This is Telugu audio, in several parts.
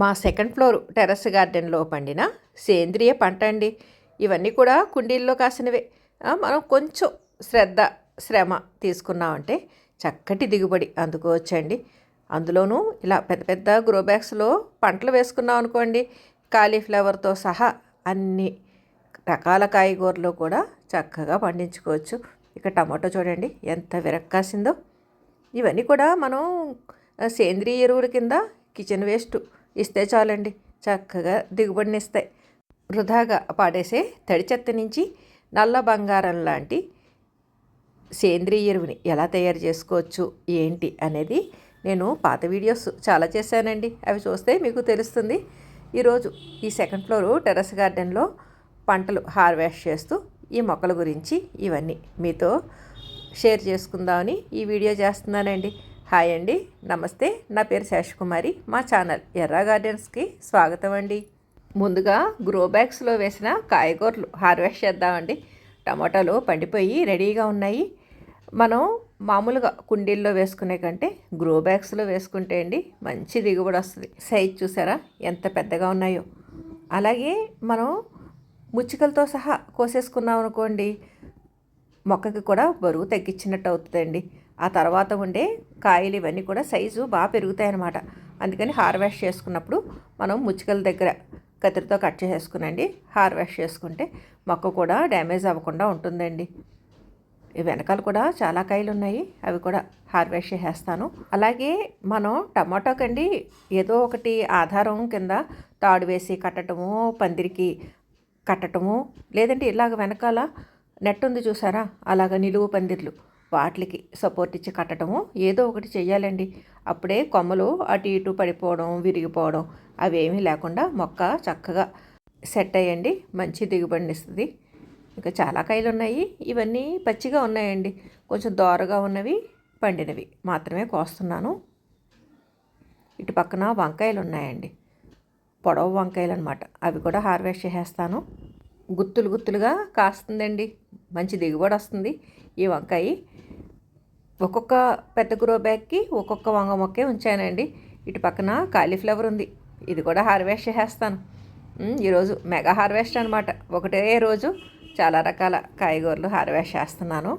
మా సెకండ్ ఫ్లోర్ టెర్రస్ గార్డెన్లో పండిన సేంద్రియ పంట అండి. ఇవన్నీ కూడా కుండీల్లో కాసినవే. మనం కొంచెం శ్రమ తీసుకున్నామంటే చక్కటి దిగుబడి అందుకోవచ్చండి. అందులోనూ ఇలా పెద్ద పెద్ద గ్రో బ్యాగ్స్లో పంటలు వేసుకున్నాం అనుకోండి, కాలీఫ్లవర్తో సహా అన్ని రకాల కాయగూరలు కూడా చక్కగా పండించుకోవచ్చు. ఇక టమాటో చూడండి ఎంత విరక్కాసిందో. ఇవన్నీ కూడా మనం సేంద్రియ ఎరువుల కింద కిచెన్ వేస్ట్ ఇస్తే చాలండి, చక్కగా దిగుబడినిస్తాయి. వృధాగా పాడేసే తడి చెత్త నుంచి నల్ల బంగారం లాంటి సేంద్రియ ఎరువుని ఎలా తయారు చేసుకోవచ్చు ఏంటి అనేది నేను పాత వీడియోస్ చాలా చేశానండి. అవి చూస్తే మీకు తెలుస్తుంది. ఈరోజు ఈ సెకండ్ ఫ్లోర్ టెర్రస్ గార్డెన్లో పంటలు హార్వెస్ట్ చేస్తూ ఈ మొక్కల గురించి ఇవన్నీ మీతో షేర్ చేసుకుందామని ఈ వీడియో చేస్తున్నానండి. హాయ్ అండి, నమస్తే. నా పేరు శేషకుమారి. మా ఛానల్ ఎర్రా గార్డెన్స్కి స్వాగతం అండి. ముందుగా గ్రో బ్యాగ్స్లో వేసిన కాయగూరలు హార్వెస్ట్ చేద్దామండి. టమాటాలు పండిపోయి రెడీగా ఉన్నాయి. మనం మామూలుగా కుండీల్లో వేసుకునే కంటే గ్రో బ్యాగ్స్లో వేసుకుంటే అండి మంచి దిగుబడి వస్తుంది. సైజ్ చూసారా ఎంత పెద్దగా ఉన్నాయో. అలాగే మనం ముచ్చికలతో సహా కోసేసుకున్నాం అనుకోండి, మొక్కకి కూడా బరువు తగ్గించినట్టు అవుతుందండి. ఆ తర్వాత ఉండే కాయలు ఇవన్నీ కూడా సైజు బాగా పెరుగుతాయి అన్నమాట. అందుకని హార్వెస్ట్ చేసుకున్నప్పుడు మనం ముచ్చికల దగ్గర కత్తిరితో కట్ చేసేసుకునండి హార్వెస్ట్ చేసుకుంటే మొక్క కూడా డ్యామేజ్ అవ్వకుండా ఉంటుందండి. వెనకాల కూడా చాలా కాయలు ఉన్నాయి, అవి కూడా హార్వెస్ట్ చేసేస్తాను. అలాగే మనం టమాటోకండి ఏదో ఒకటి ఆధారం కింద తాడు వేసి కట్టడము, పందిరికి కట్టడము, లేదంటే ఇలాగ వెనకాల నెట్ ఉంది చూసారా, అలాగ నిలువు పందిర్లు, వాటికి సపోర్ట్ ఇచ్చి కట్టడము ఏదో ఒకటి చెయ్యాలండి. అప్పుడే కొమ్మలు అటు ఇటు పడిపోవడం, విరిగిపోవడం అవేమీ లేకుండా మొక్క చక్కగా సెట్ అయ్యండి మంచి దిగుబడినిస్తుంది. ఇంకా చాలా కాయలు ఉన్నాయి. ఇవన్నీ పచ్చిగా ఉన్నాయండి, కొంచెం దోరగా ఉన్నవి పండినవి మాత్రమే కోస్తున్నాను. ఇటు పక్కన వంకాయలు ఉన్నాయండి, పొడవు వంకాయలు అనమాట. అవి కూడా హార్వెస్ట్ చేసేస్తాను. గుత్తులు గుత్తులుగా కాస్తుందండి, మంచి దిగుబడి వస్తుంది ఈ వంకాయ. ఒక్కొక్క పెద్ద గ్రో బ్యాగ్కి ఒక్కొక్క వంగ మొక్కే ఉంచానండి. ఇటు పక్కన కాలీఫ్లవర్ ఉంది, ఇది కూడా హార్వెస్ట్ చేసేస్తాను. ఈరోజు మెగా హార్వెస్ట్ అనమాట. ఒకటే రోజు చాలా రకాల కాయగూరలు హార్వెస్ట్ చేస్తున్నాను.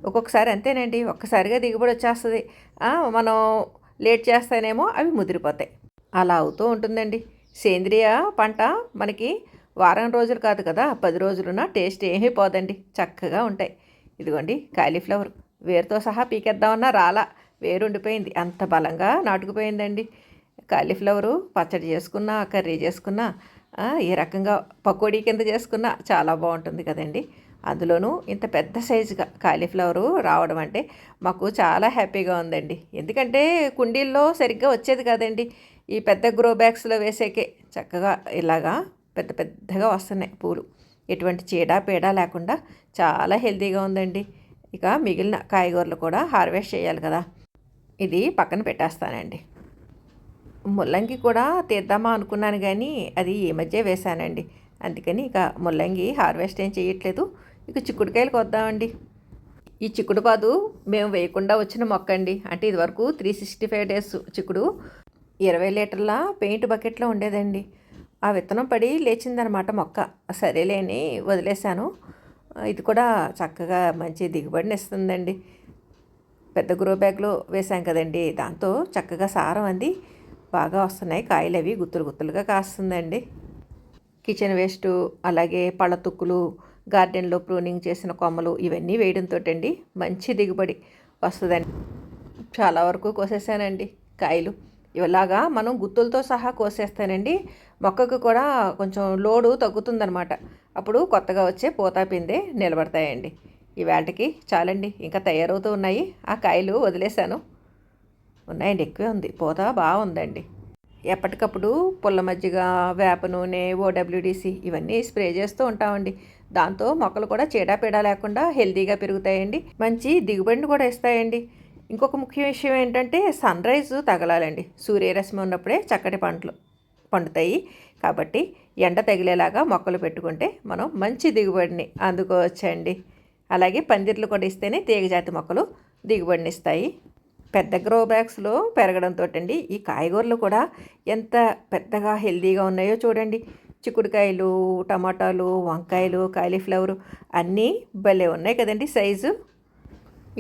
ఒక్కొక్కసారి అంతేనండి, ఒక్కసారిగా దిగుబడి వచ్చేస్తుంది. మనం లేట్ చేస్తేనేమో అవి ముదిరిపోతాయి. అలా అవుతూ ఉంటుందండి. సేంద్రియ పంట మనకి వారం రోజులు కాదు కదా, 10 రోజులున్న టేస్ట్ ఏమీ పోదండి, చక్కగా ఉంటాయి. ఇదిగోండి కాలీఫ్లవర్ వేరుతో సహా పీకేద్దామన్నా రాలా, వేరు ఉండిపోయింది, అంత బలంగా నాటుకుపోయిందండి. కాలీఫ్లవరు పచ్చడి చేసుకున్నా, కర్రీ చేసుకున్నా, ఏ రకంగా పకోడీ కింద చేసుకున్నా చాలా బాగుంటుంది కదండి. అందులోనూ ఇంత పెద్ద సైజుగా కాలీఫ్లవరు రావడం అంటే మాకు చాలా హ్యాపీగా ఉందండి. ఎందుకంటే కుండీల్లో సరిగ్గా వచ్చేది కదండి, ఈ పెద్ద గ్రో బ్యాగ్స్లో వేసేకే చక్కగా ఇలాగా పెద్ద పెద్దగా వస్తున్నాయి పూలు. ఎటువంటి చీడ లేకుండా చాలా హెల్తీగా ఉందండి. ఇక మిగిలిన కాయగూరలు కూడా హార్వెస్ట్ చేయాలి కదా, ఇది పక్కన పెట్టేస్తానండి. ముల్లంగి కూడా తీద్దామా అనుకున్నాను కానీ అది ఈ మధ్య వేశానండి, అందుకని ఇక ముల్లంగి హార్వెస్ట్ ఏం చేయట్లేదు. ఇక చిక్కుడుకాయలకు వద్దామండి. ఈ చిక్కుడు పాదు మేము వేయకుండా వచ్చిన మొక్క అండి. అంటే ఇదివరకు 365 డేస్ చిక్కుడు 20 లీటర్ల పెయింట్ బకెట్లో ఉండేదండి. ఆ విత్తనం పడి లేచిందనమాట మొక్క. సరేలేని వదిలేశాను. ఇది కూడా చక్కగా మంచి దిగుబడిని ఇస్తుందండి. పెద్ద గ్రో బ్యాగ్లో వేసాం కదండి, దాంతో చక్కగా సారం అంది బాగా వస్తున్నాయి కాయలు. అవి గుత్తులు గుత్తులుగా కాస్తుందండి. కిచెన్ వేస్ట్, అలాగే పళ్ళ తుక్కులు, గార్డెన్లో ప్రూనింగ్ చేసిన కొమ్మలు ఇవన్నీ వేయడంతో అండి మంచి దిగుబడి వస్తుందండి. చాలా వరకు కోసేసానండి కాయలు. ఇలాగా మనం గుత్తులతో సహా కోసేస్తానండి, మొక్కకు కూడా కొంచెం లోడు తగ్గుతుందనమాట. అప్పుడు కొత్తగా వచ్చే పూతా పిందే నిలబడతాయండి. ఈ వేటకి చాలండి, ఇంకా తయారవుతూ ఉన్నాయి. ఆ కాయలు వదిలేశాను, ఉన్నాయండి, ఎక్కువే ఉంది, పూత బాగుందండి. ఎప్పటికప్పుడు పుల్ల మజ్జిగ, వేప నూనె, OWDC ఇవన్నీ స్ప్రే చేస్తూ ఉంటామండి. దాంతో మొక్కలు కూడా చీడపీడ లేకుండా హెల్తీగా పెరుగుతాయండి, మంచి దిగుబడిని కూడా ఇస్తాయండి. ఇంకొక ముఖ్య విషయం ఏంటంటే సన్ రైజ్ తగలాలండి. సూర్యరశ్మి ఉన్నప్పుడే చక్కటి పంటలు పండుతాయి. కాబట్టి ఎండ తగిలేలాగా మొక్కలు పెట్టుకుంటే మనం మంచి దిగుబడిని అందుకోవచ్చండి. అలాగే పందిర్లు కూడా ఇస్తేనే తీగజాతి మొక్కలు దిగుబడిని ఇస్తాయి. పెద్ద గ్రో బ్యాగ్స్లో పెరగడంతో అండి ఈ కాయగూరలు కూడా ఎంత పెద్దగా హెల్తీగా ఉన్నాయో చూడండి. చిక్కుడుకాయలు, టమాటాలు, వంకాయలు, కాలీఫ్లవరు అన్నీ భలే ఉన్నాయి కదండి సైజు.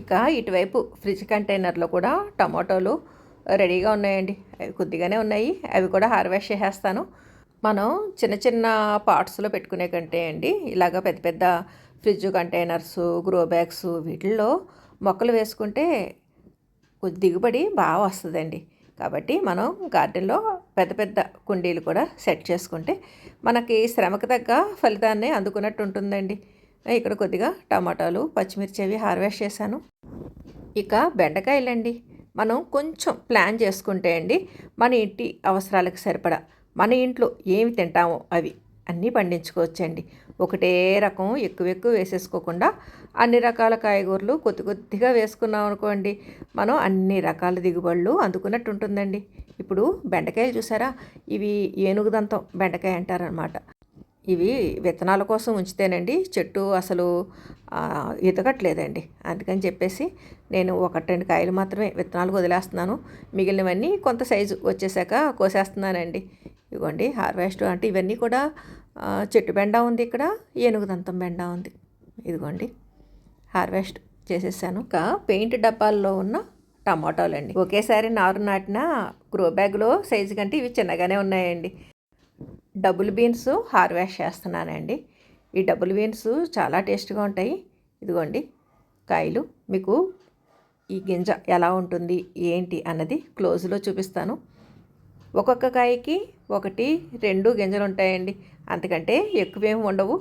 ఇక ఇటువైపు ఫ్రిడ్జ్ కంటైనర్లో కూడా టమాటోలు రెడీగా ఉన్నాయండి. అవి కొద్దిగానే ఉన్నాయి, అవి కూడా హార్వెస్ట్ చేసేస్తాను. మనం చిన్న చిన్న పార్ట్స్లో పెట్టుకునే కంటే అండి ఇలాగ పెద్ద పెద్ద ఫ్రిడ్జ్ కంటైనర్స్, గ్రో బ్యాగ్స్ వీటిల్లో మొక్కలు వేసుకుంటే దిగుబడి బాగా వస్తుందండి. కాబట్టి మనం గార్డెన్లో పెద్ద పెద్ద కుండీలు కూడా సెట్ చేసుకుంటే మనకి శ్రమకు తగ్గ ఫలితాన్ని అందుకున్నట్టు ఉంటుందండి. ఇక్కడ కొద్దిగా టమాటాలు, పచ్చిమిర్చి అవి హార్వెస్ట్ చేశాను. ఇక బెండకాయలండి, మనం కొంచెం ప్లాన్ చేసుకుంటే అండి మన ఇంటి అవసరాలకు సరిపడా మన ఇంట్లో ఏమి తింటామో అవి అన్నీ పండించుకోవచ్చండి. ఒకటే రకం ఎక్కువ వేసేసుకోకుండా అన్ని రకాల కాయగూరలు కొద్ది కొద్దిగా వేసుకున్నాం అనుకోండి, మనం అన్ని రకాల దిగుబడులు అందుకున్నట్టు ఉంటుందండి. ఇప్పుడు బెండకాయలు చూసారా, ఇవి ఏనుగు దంతం బెండకాయ అంటారనమాట. ఇవి విత్తనాల కోసం ఉంచితేనండి చెట్టు అసలు ఎదగట్లేదండి. అందుకని చెప్పేసి నేను 1-2 కాయలు మాత్రమే విత్తనాలు వదిలేస్తున్నాను. మిగిలినవన్నీ కొంత సైజు వచ్చేసాక కోసేస్తున్నానండి. ఇవ్వండి హార్వెస్ట్ అంటే ఇవన్నీ కూడా చెట్టు బెండ ఉంది, ఇక్కడ ఏనుగు దంతం బెండ ఉంది. ఇదిగోండి హార్వెస్ట్ చేసేసాను. ఇంకా పెయింట్ డబ్బాల్లో ఉన్న టమాటాలు అండి, ఒకేసారి నారు నాటిన గ్రో బ్యాగ్లో సైజు కంటే ఇవి చిన్నగానే ఉన్నాయండి. డబుల్ బీన్స్ హార్వెస్ట్ చేస్తున్నానండి. ఈ డబుల్ బీన్స్ చాలా టేస్ట్గా ఉంటాయి. ఇదిగోండి కాయలు, మీకు ఈ గింజ ఎలా ఉంటుంది ఏంటి అన్నది క్లోజ్లో చూపిస్తాను. ఒక్కొక్క కాయకి 1-2 గింజలు ఉంటాయండి, అంతకంటే ఎక్కువేమి ఉండవు.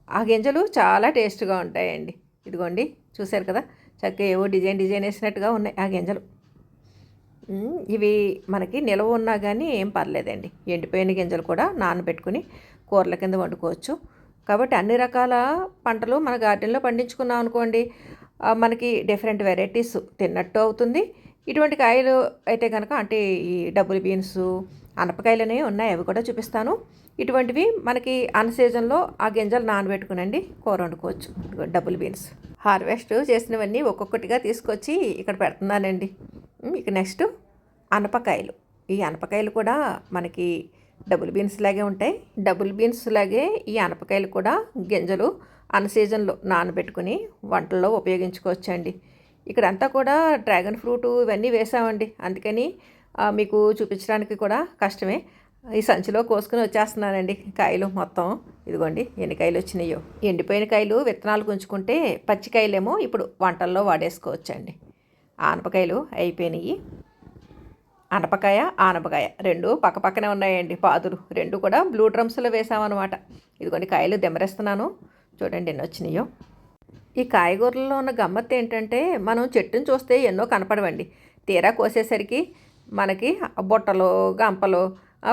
ఆ గింజలు చాలా టేస్ట్గా ఉంటాయండి. ఇదిగోండి చూశారు కదా, చక్కగా ఏవో డిజైన్ వేసినట్టుగా ఉన్నాయి ఆ గింజలు. ఇవి మనకి నిలవ ఉన్నా కానీ ఏం పర్లేదండి. ఎండిపోయిన గింజలు కూడా నానబెట్టుకుని కూరల కింద వండుకోవచ్చు. కాబట్టి అన్ని రకాల పంటలు మన గార్డెన్లో పండించుకున్నాం అనుకోండి, మనకి డిఫరెంట్ వెరైటీస్ తిన్నట్టు అవుతుంది. ఇటువంటి కాయలు అయితే కనుక అంటే ఈ డబుల్ బీన్స్, అనపకాయలనే ఉన్నాయి, అవి కూడా చూపిస్తాను. ఇటువంటివి మనకి అన్ సీజన్లో ఆ గింజలు నానబెట్టుకునండి కూర వండుకోవచ్చు. డబుల్ బీన్స్ హార్వెస్ట్ చేసినవన్నీ ఒక్కొక్కటిగా తీసుకొచ్చి ఇక్కడ పెడుతున్నానండి. ఇక నెక్స్ట్ అనపకాయలు. ఈ అనపకాయలు కూడా మనకి డబుల్ బీన్స్ లాగే ఉంటాయి. డబుల్ బీన్స్ లాగే ఈ అనపకాయలు కూడా గింజలు అన్ సీజన్లో నానబెట్టుకుని వంటల్లో ఉపయోగించుకోవచ్చండి. ఇక్కడంతా కూడా డ్రాగన్ ఫ్రూట్ ఇవన్నీ వేసామండి, అందుకని మీకు చూపించడానికి కూడా కష్టమే. ఈ సంచిలో కోసుకుని వచ్చేస్తున్నానండి కాయలు మొత్తం. ఇదిగోండి ఎన్ని కాయలు వచ్చినాయో. ఎండిపోయిన కాయలు విత్తనాలు ఉంచుకుంటే పచ్చికాయలేమో ఇప్పుడు వంటల్లో వాడేసుకోవచ్చండి. ఆనపకాయలు అయిపోయినాయి. అనపకాయ, ఆనపకాయ 2 పక్కపక్కనే ఉన్నాయండి పాదులు. 2 కూడా బ్లూ డ్రమ్స్లో వేసామన్నమాట. ఇదిగోండి కాయలు దెమ్మరేస్తున్నాను, చూడండి ఎన్ని వచ్చినాయో. ఈ కాయగూరలలో ఉన్న గమ్మత్తు ఏంటంటే మనం చెట్టును చూస్తే ఎన్నో కనపడవండి, తీరా కోసేసరికి మనకి బుట్టలు, గంపలు,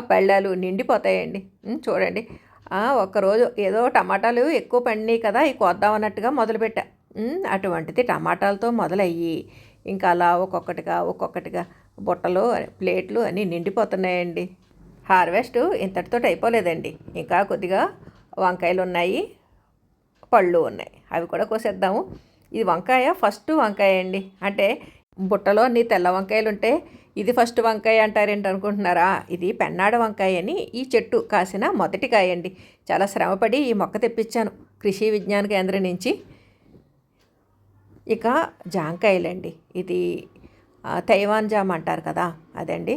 పళ్ళాలు నిండిపోతాయండి. చూడండి ఒక్కరోజు ఏదో టమాటాలు ఎక్కువ పండినాయి కదా ఇవి కోద్దాం అన్నట్టుగా మొదలుపెట్టా. అటువంటిది టమాటాలతో మొదలయ్యి ఇంకా అలా ఒక్కొక్కటిగా బుట్టలు, ప్లేట్లు అన్నీ నిండిపోతున్నాయండి. హార్వెస్ట్ ఇంతటితో అయిపోలేదండి, ఇంకా కొద్దిగా వంకాయలు ఉన్నాయి, పళ్ళు ఉన్నాయి, అవి కూడా కోసేద్దాము. ఇది వంకాయ, ఫస్ట్ వంకాయ అండి. అంటే బుట్టలో అన్ని తెల్ల వంకాయలు ఉంటే ఇది ఫస్ట్ వంకాయ అంటారేంటి అనుకుంటున్నారా? ఇది పెన్నాడ వంకాయ అని ఈ చెట్టు కాసిన మొదటి కాయ అండి. చాలా శ్రమపడి ఈ మొక్క తెప్పించాను కృషి విజ్ఞాన కేంద్రం నుంచి. ఇక జాంకాయలండి, ఇది తైవాన్ జామ్ అంటారు కదా అదండి.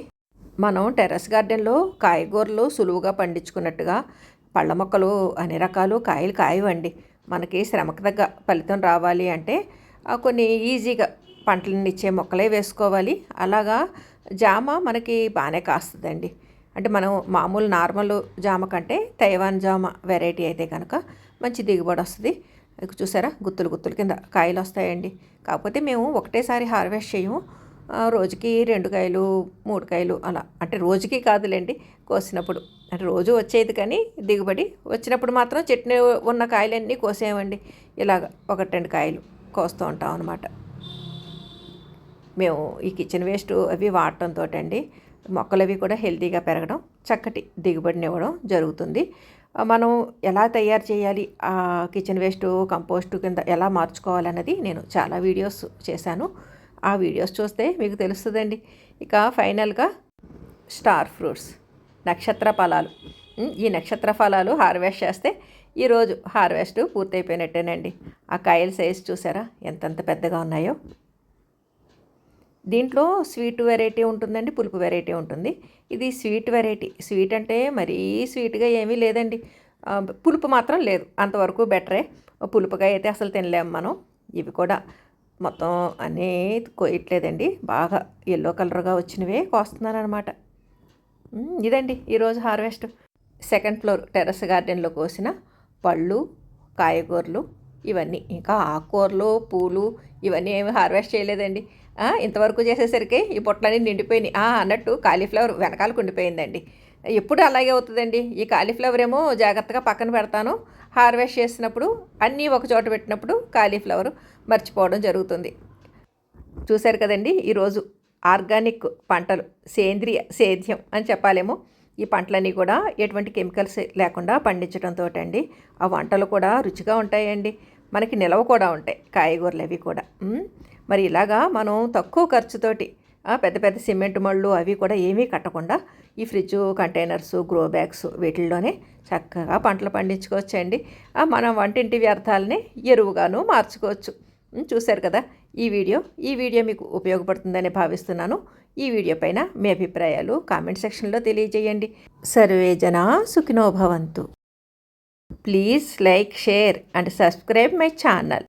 మనం టెర్రస్ గార్డెన్లో కాయగూరలు సులువుగా పండించుకున్నట్టుగా పళ్ళ మొక్కలు అన్ని రకాలు కాయలు కాయవండి. మనకి శ్రమకు తగ్గ ఫలితం రావాలి అంటే కొన్ని ఈజీగా పంటలను ఇచ్చే మొక్కలే వేసుకోవాలి. అలాగా జామ మనకి బాగానే కాస్తుందండి. అంటే మనం మామూలు నార్మల్ జామ కంటే తైవాన్ జామ వెరైటీ అయితే కనుక మంచి దిగుబడి వస్తుంది. చూసారా గుత్తులు కింద కాయలు వస్తాయండి. కాకపోతే మేము ఒకటేసారి హార్వెస్ట్ చేయము, రోజుకి 2 కాయలు 3 కాయలు అలా. అంటే రోజుకి కాదులేండి, కోసినప్పుడు. అంటే రోజు వచ్చేది కానీ దిగుబడి వచ్చినప్పుడు మాత్రం చెట్టు ఉన్న కాయలన్నీ కోసేయమండి. ఇలాగ 1-2 కాయలు కోస్తూ ఉంటాం అనమాట. మేము ఈ కిచెన్ వేస్ట్ అవి వాడటంతో అండి మొక్కలు అవి కూడా హెల్తీగా పెరగడం, చక్కటి దిగుబడిని ఇవ్వడం జరుగుతుంది. మనం ఎలా తయారు చేయాలి, ఆ కిచెన్ వేస్ట్ కంపోస్ట్ కింద ఎలా మార్చుకోవాలన్నది నేను చాలా వీడియోస్ చేశాను. ఆ వీడియోస్ చూస్తే మీకు తెలుస్తుందండి. ఇక ఫైనల్గా స్టార్ ఫ్రూట్స్, నక్షత్ర ఫలాలు. ఈ నక్షత్ర ఫలాలు హార్వెస్ట్ చేస్తే ఈరోజు హార్వెస్ట్ పూర్తయిపోయినట్టేనండి. ఆ కాయల సైజు చూసారా ఎంతంత పెద్దగా ఉన్నాయో. దీంట్లో స్వీట్ వెరైటీ ఉంటుందండి, పులుపు వెరైటీ ఉంటుంది. ఇది స్వీట్ వెరైటీ. స్వీట్ అంటే మరీ స్వీట్గా ఏమీ లేదండి, పులుపు మాత్రం లేదు, అంతవరకు బెటరే. పులుపుగా అయితే అసలు తినలేము మనం. ఇవి కూడా మొత్తం అన్నీ కోయట్లేదండి, బాగా ఎల్లో కలర్గా వచ్చినవే కోస్తున్నాను అనమాట. ఇదండి ఈరోజు హార్వెస్ట్. సెకండ్ ఫ్లోర్ టెర్రస్ గార్డెన్లో కోసిన పళ్ళు, కాయగూరలు ఇవన్నీ. ఇంకా ఆకుకూరలు, పూలు ఇవన్నీ ఏమి హార్వెస్ట్ చేయలేదండి. ఇంతవరకు చేసేసరికి ఈ పొట్లన్నీ నిండిపోయినాయి. అన్నట్టు కాలీఫ్లవర్ వెనకాలకు ఉండిపోయిందండి. ఎప్పుడు అలాగే అవుతుందండి. ఈ కాలీఫ్లవర్ ఏమో జాగ్రత్తగా పక్కన పెడతాను, హార్వెస్ట్ చేసినప్పుడు అన్నీ ఒక చోట పెట్టినప్పుడు కాలీఫ్లవర్ మర్చిపోవడం జరుగుతుంది. చూశారు కదండి ఈరోజు ఆర్గానిక్ పంటలు, సేద్యం అని చెప్పాలేమో. ఈ పంటలన్నీ కూడా ఎటువంటి కెమికల్స్ లేకుండా పండించడంతో అండి ఆ వంటలు కూడా రుచిగా ఉంటాయండి, మనకి నిలవ కూడా ఉంటాయి కాయగూరలు అవి కూడా. మరి ఇలాగా మనం తక్కువ ఖర్చుతోటి పెద్ద పెద్ద సిమెంట్ మళ్ళు అవి కూడా ఏమీ కట్టకుండా ఈ ఫ్రిడ్జ్ కంటైనర్స్, గ్రో బ్యాగ్స్ వీటిల్లోనే చక్కగా పంటలు పండించుకోవచ్చండి. మనం వంటింటి వ్యర్థాలని ఎరువుగాను మార్చుకోవచ్చు. చూశారు కదా ఈ వీడియో మీకు ఉపయోగపడుతుందని భావిస్తున్నాను. ఈ వీడియో పైన మీ అభిప్రాయాలు కామెంట్ సెక్షన్లో తెలియజేయండి. సర్వే జనా సుఖినో భవంతు. Please like, share and subscribe my channel.